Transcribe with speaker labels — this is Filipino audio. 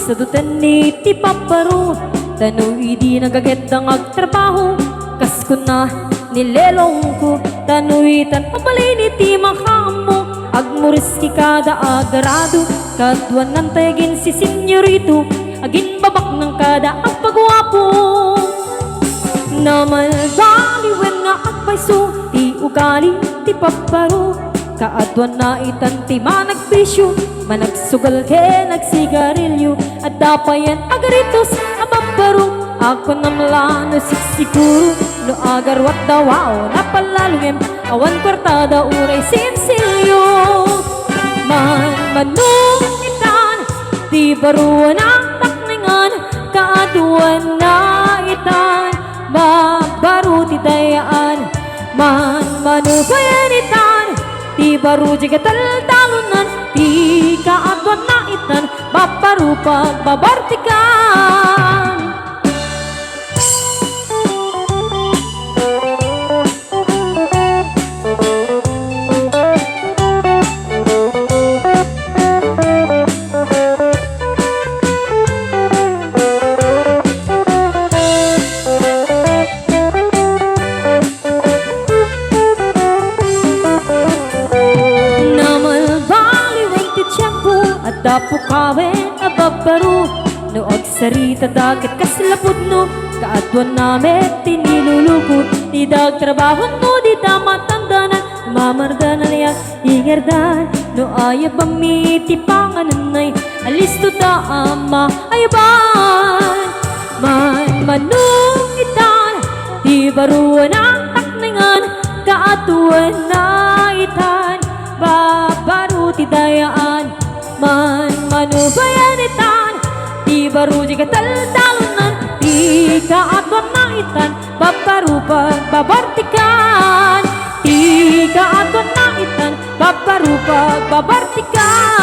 Speaker 1: sadutan ni ti paparo, tano hindi nagagandang agtrabaho. Kas ko na nilelong ko, tanuitan pabalini ti makamo. Agmuriski kada agarado, kadwan ng tagin si senyorito, agin babak ng kada ang pagwapo. Namalbaliwen nga agpaiso, ti ugali ti paparo. Kaadwan na itan ti managpisyo, managsugal ke nagsigarilyo. At dapayan agaritos amaparo, ako namlano siksiguro. No agarwat dawao napalalungem, awan kwartada uray sinsilyo. Manmanong itan, di baruan ang takningan. Kaadwan na itan, mabaru ti dayaan. Manmanubayan itan, di baru jiga taltalunan. Di kaadwan na itan, babaru pagbabartikan. Dapo kawen ababaro, no agsarita dagat kaslapod no. Kaadwan namin tinilulukod, di dagtrabaho no, di damatangdanan. Mamardanan niya ingardan, no ayab amiti pangananay. Alisto da ama ayaban. Manmanong itan, di baruan ang takningan. Kaadwan na itan, babaru ti dayaan. Manmanubayan itan, di baru jiga taltalunan. Di kaadwan na itan, babaru pagbabartikan. Di kaadwan na itan, babaru pagbabartikan.